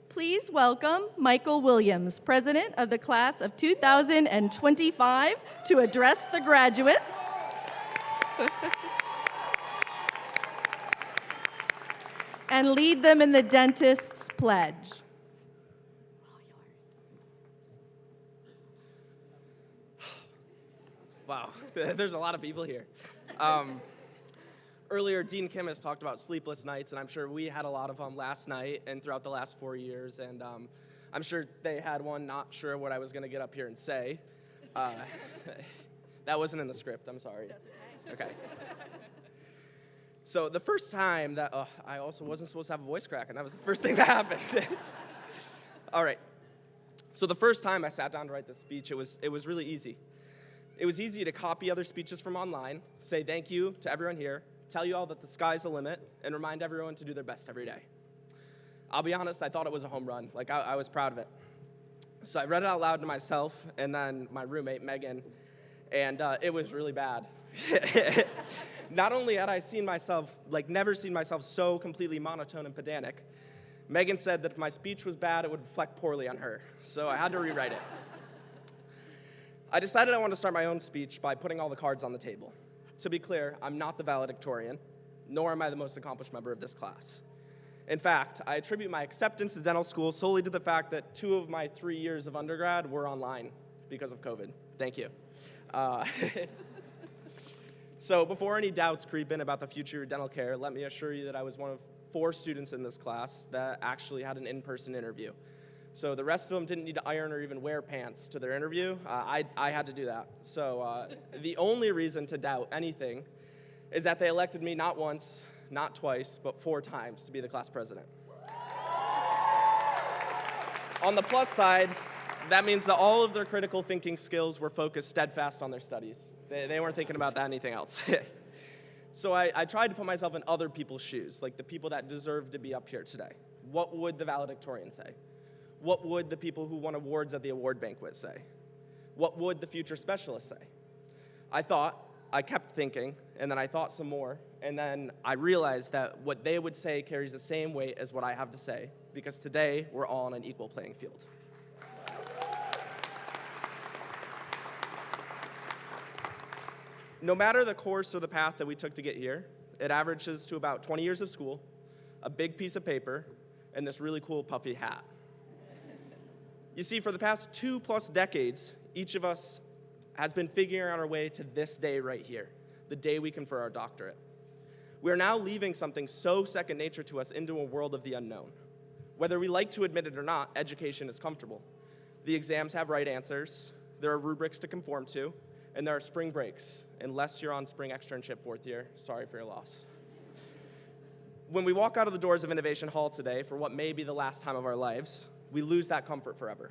S2: Please welcome Michael Williams, President of the Class of 2025, to address the graduates. And lead them in the dentist's pledge.
S6: Wow, there's a lot of people here. Earlier, Dean Kim has talked about sleepless nights, and I'm sure we had a lot of them last night and throughout the last 4 years, and I'm sure they had one not sure what I was going to get up here and say. That wasn't in the script, I'm sorry.
S2: That's okay.
S6: Okay. So the first time that, I also wasn't supposed to have a voice crack, and that was the first thing that happened. All right. So the first time I sat down to write this speech, it was really easy. It was easy to copy other speeches from online, say thank you to everyone here, tell you all that the sky's the limit, and remind everyone to do their best every day. I'll be honest, I thought it was a home run. Like, I was proud of it. So I read it out loud to myself, and then my roommate, Megan, and it was really bad. Not only had I never seen myself so completely monotone and pedantic, Megan said that if my speech was bad, it would reflect poorly on her. So I had to rewrite it. I decided I wanted to start my own speech by putting all the cards on the table. To be clear, I'm not the valedictorian, nor am I the most accomplished member of this class. In fact, I attribute my acceptance to dental school solely to the fact that 2 of my 3 years of undergrad were online because of COVID. Thank you. So before any doubts creep in about the future of dental care, let me assure you that I was one of 4 students in this class that actually had an in-person interview. So the rest of them didn't need to iron or even wear pants to their interview. I had to do that. So the only reason to doubt anything is that they elected me not once, not twice, but 4 times to be the class president. On the plus side, that means that all of their critical thinking skills were focused steadfast on their studies. They weren't thinking about anything else. So I tried to put myself in other people's shoes, like the people that deserve to be up here today. What would the valedictorian say? What would the people who won awards at the award banquet say? What would the future specialist say? I kept thinking, and then I thought some more, and then I realized that what they would say carries the same weight as what I have to say, because today we're all on an equal playing field. No matter the course or the path that we took to get here, it averages to about 20 years of school, a big piece of paper, and this really cool puffy hat. You see, for the past 2+ decades, each of us has been figuring out our way to this day right here, the day we confer our doctorate. We are now leaving something so second nature to us into a world of the unknown. Whether we like to admit it or not, education is comfortable. The exams have right answers, there are rubrics to conform to, and there are spring breaks, unless you're on spring externship 4th year. Sorry for your loss. When we walk out of the doors of Innovation Hall today for what may be the last time of our lives, we lose that comfort forever.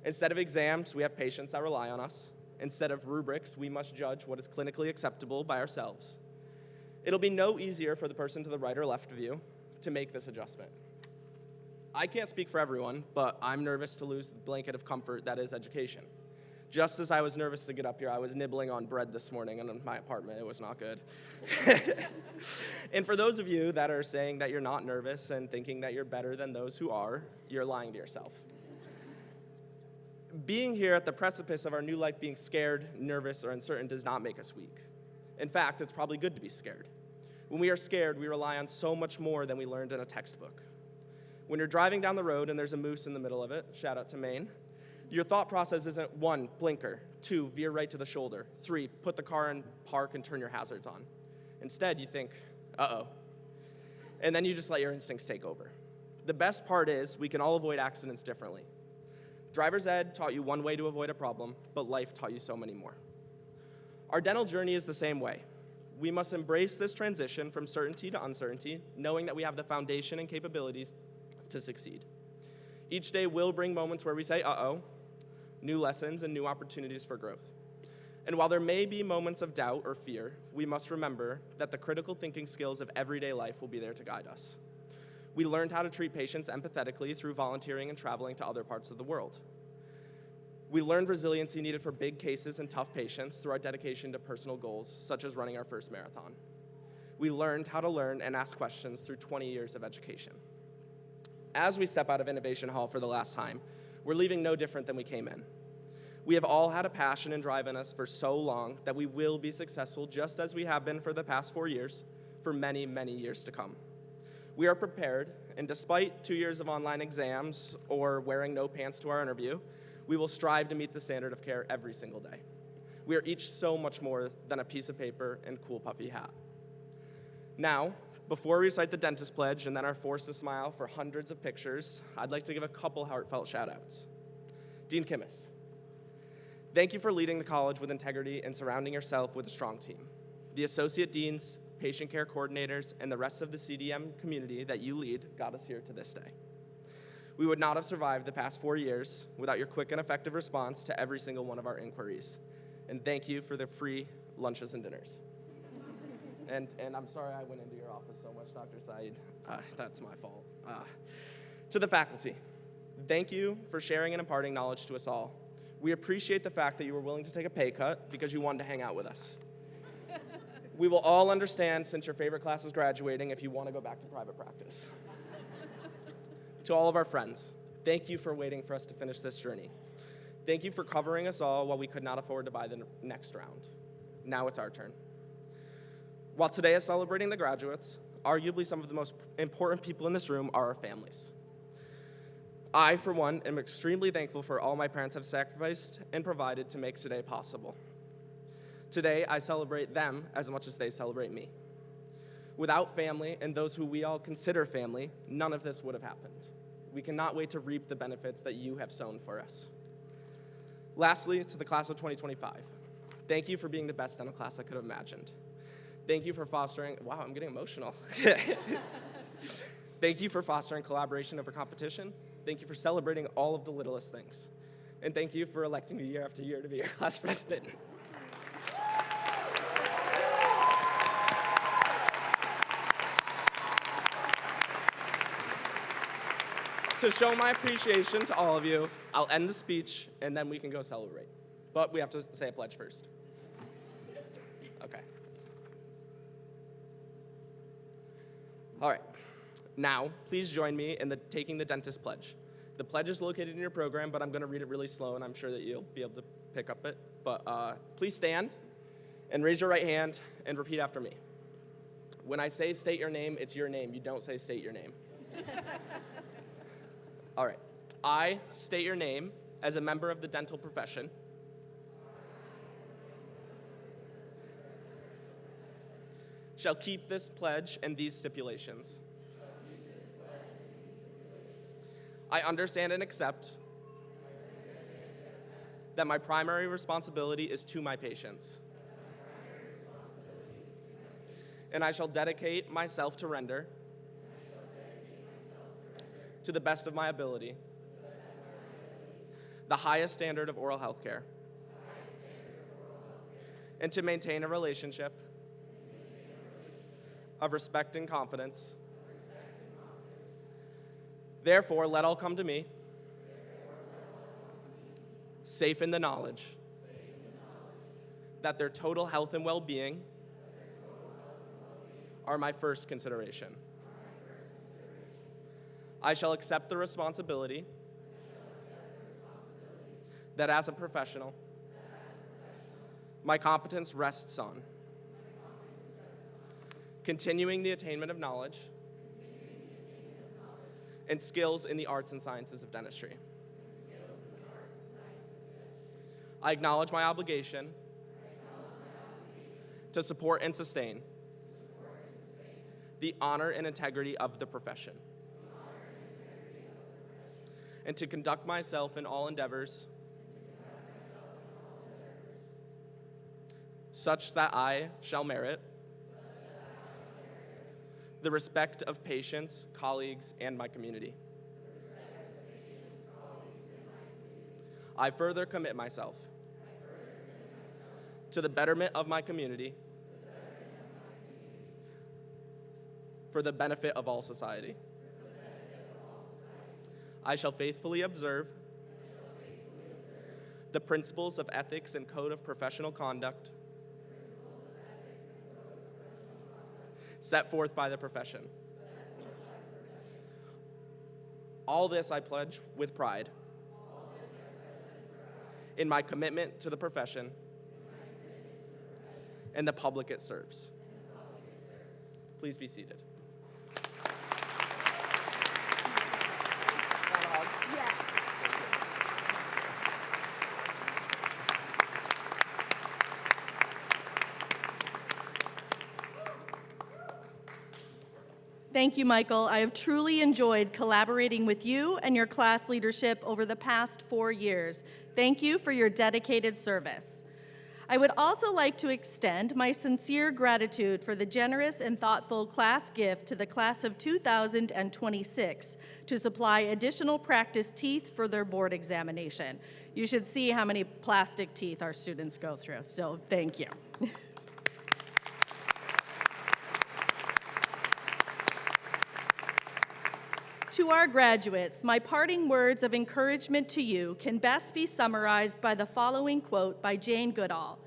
S6: Instead of exams, we have patients that rely on us. Instead of rubrics, we must judge what is clinically acceptable by ourselves. It'll be no easier for the person to the right or left of you to make this adjustment. I can't speak for everyone, but I'm nervous to lose the blanket of comfort that is education. Just as I was nervous to get up here, I was nibbling on bread this morning in my apartment. It was not good. And for those of you that are saying that you're not nervous and thinking that you're better than those who are, you're lying to yourself. Being here at the precipice of our new life being scared, nervous, or uncertain does not make us weak. In fact, it's probably good to be scared. When we are scared, we rely on so much more than we learned in a textbook. When you're driving down the road and there's a moose in the middle of it, shout out to Maine, your thought process isn't 1, blinker, 2, veer right to the shoulder, 3, put the car in park and turn your hazards on. Instead, you think, uh-oh. And then you just let your instincts take over. The best part is we can all avoid accidents differently. Driver's ed taught you one way to avoid a problem, but life taught you so many more. Our dental journey is the same way. We must embrace this transition from certainty to uncertainty, knowing that we have the foundation and capabilities to succeed. Each day will bring moments where we say, uh-oh, new lessons and new opportunities for growth. And while there may be moments of doubt or fear, we must remember that the critical thinking skills of everyday life will be there to guide us. We learned how to treat patients empathetically through volunteering and traveling to other parts of the world. We learned resiliency needed for big cases and tough patients through our dedication to personal goals, such as running our first marathon. We learned how to learn and ask questions through 20 years of education. As we step out of Innovation Hall for the last time, we're leaving no different than we came in. We have all had a passion and drive in us for so long that we will be successful just as we have been for the past 4 years, for many, many years to come. We are prepared, and despite 2 years of online exams or wearing no pants to our interview, we will strive to meet the standard of care every single day. We are each so much more than a piece of paper and cool puffy hat. Now, before we recite the dentist pledge and then are forced to smile for hundreds of pictures, I'd like to give a couple heartfelt shout-outs. Dean Kimmis, thank you for leading the college with integrity and surrounding yourself with a strong team. The associate deans, patient care coordinators, and the rest of the CDM community that you lead got us here to this day. We would not have survived the past 4 years without your quick and effective response to every single one of our inquiries. And thank you for the free lunches and dinners. And I'm sorry I went into your office so much, Dr. Saeed. That's my fault. To the faculty, thank you for sharing and imparting knowledge to us all. We appreciate the fact that you were willing to take a pay cut because you wanted to hang out with us. We will all understand, since your favorite class is graduating, if you want to go back to private practice. To all of our friends, thank you for waiting for us to finish this journey. Thank you for covering us all while we could not afford to buy the next round. Now it's our turn. While today is celebrating the graduates, arguably some of the most important people in this room are our families. I, for one, am extremely thankful for all my parents have sacrificed and provided to make today possible. Today, I celebrate them as much as they celebrate me. Without family and those who we all consider family, none of this would have happened. We cannot wait to reap the benefits that you have sown for us. Lastly, to the class of 2025, thank you for being the best dental class I could have imagined. Thank you for fostering, wow, I'm getting emotional. Thank you for fostering collaboration over competition. Thank you for celebrating all of the littlest things. And thank you for electing me year after year to be your class president. To show my appreciation to all of you, I'll end the speech and then we can go celebrate. But we have to say a pledge first. Okay. All right. Now, please join me in taking the dentist pledge. The pledge is located in your program, but I'm going to read it really slow, and I'm sure that you'll be able to pick up it. But please stand and raise your right hand and repeat after me. When I say state your name, it's your name. You don't say state your name. All right. I state your name as a member of the dental profession. Shall keep this pledge and these stipulations. I understand and accept that my primary responsibility is to my patients. And I shall dedicate myself to render, to the best of my ability, the highest standard of oral health care, and to maintain a relationship of respect and confidence. Therefore, let all come to me, safe in the knowledge that their total health and well-being are my first consideration. I shall accept the responsibility that as a professional, my competence rests on continuing the attainment of knowledge and skills in the arts and sciences of dentistry. I acknowledge my obligation to support and sustain the honor and integrity of the profession, and to conduct myself in all endeavors such that I shall merit the respect of patients, colleagues, and my community. I further commit myself to the betterment of my community for the benefit of all society. I shall faithfully observe the principles of ethics and code of professional conduct set forth by the profession. All this I pledge with pride in my commitment to the profession and the public it serves. Please be seated.
S2: Thank you, Michael. I have truly enjoyed collaborating with you and your class leadership over the past 4 years. Thank you for your dedicated service. I would also like to extend my sincere gratitude for the generous and thoughtful class gift to the class of 2026 to supply additional practice teeth for their board examination. You should see how many plastic teeth our students go through, so thank you. To our graduates, my parting words of encouragement to you can best be summarized by the following quote by Jane Goodall.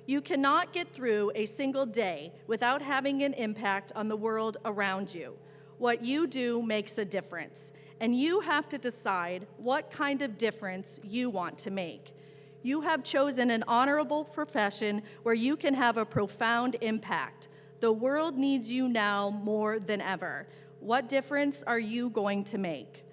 S2: You cannot get through a single day without having an impact on the world around you. What you do makes a difference, and you have to decide what kind of difference you want to make. You have chosen an honorable profession where you can have a profound impact. The world needs you now more than ever. What difference are you going to make?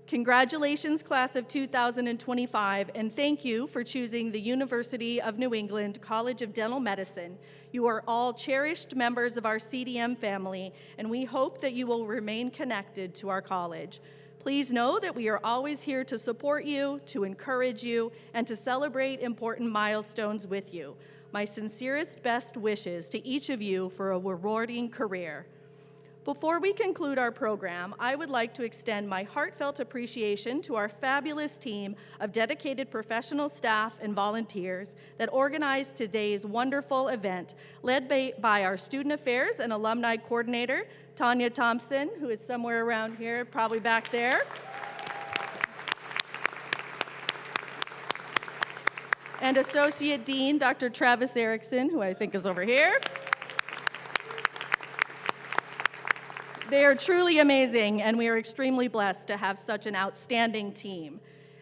S2: Congratulations, class of 2025, and thank you for choosing the University of New England College of Dental Medicine. You are all cherished members of our CDM family, and we hope that you will remain connected to our college. Please know that we are always here to support you, to encourage you, and to celebrate important milestones with you. My sincerest best wishes to each of you for a rewarding career. Before we conclude our program, I would like to extend my heartfelt appreciation to our fabulous team of dedicated professional staff and volunteers that organized today's wonderful event, led by our Student Affairs and Alumni Coordinator, Tanya Thompson, who is somewhere around here, probably back there. And Associate Dean, Dr. Travis Erickson, who I think is over here. They are truly amazing, and we are extremely blessed to have such an outstanding team.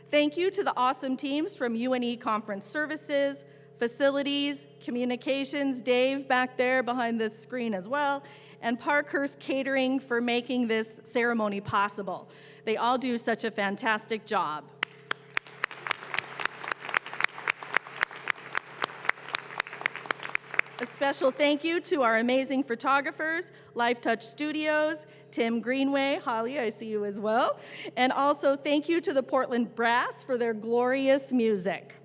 S2: Thank you to the awesome teams from UNE Conference Services, Facilities, Communications, Dave back there behind this screen as well, and Parkhurst Catering for making this ceremony possible. They all do such a fantastic job. A special thank you to our amazing photographers, Life Touch Studios, Tim Greenway, Holly, I see you as well. And also thank you to the Portland Brass for their glorious music.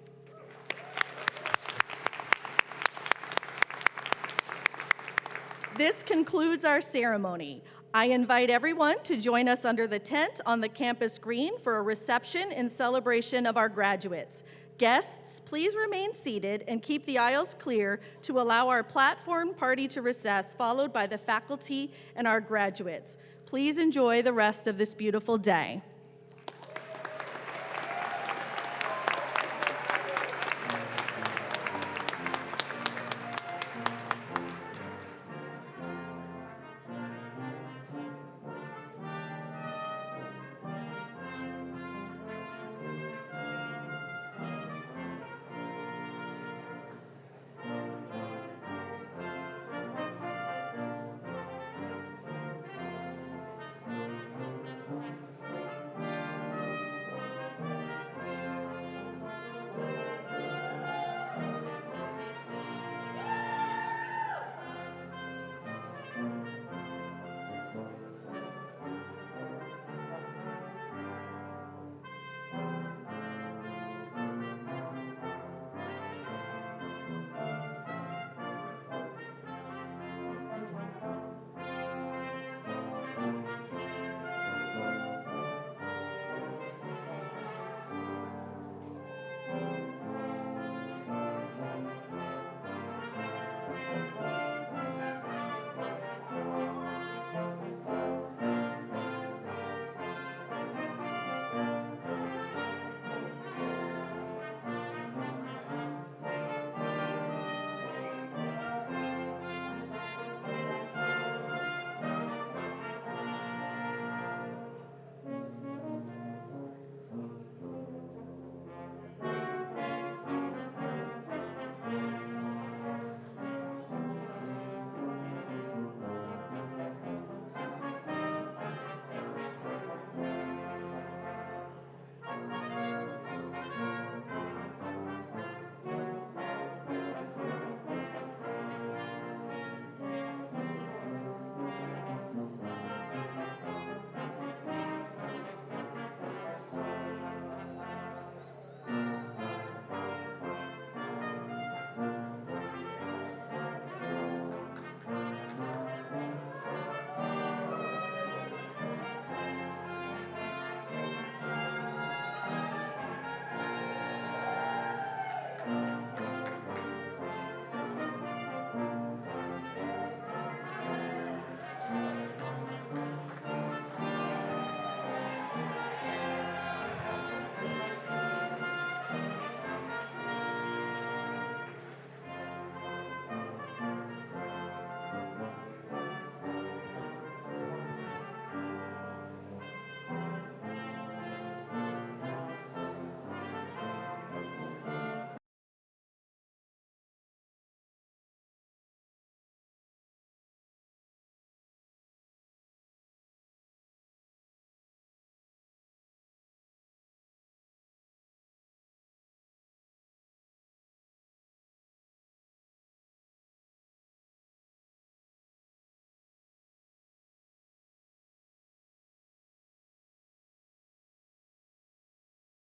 S2: This concludes our ceremony. I invite everyone to join us under the tent on the campus green for a reception in celebration of our graduates. Guests, please remain seated and keep the aisles clear to allow our platform party to recess, followed by the faculty and our graduates. Please enjoy the rest of this beautiful day.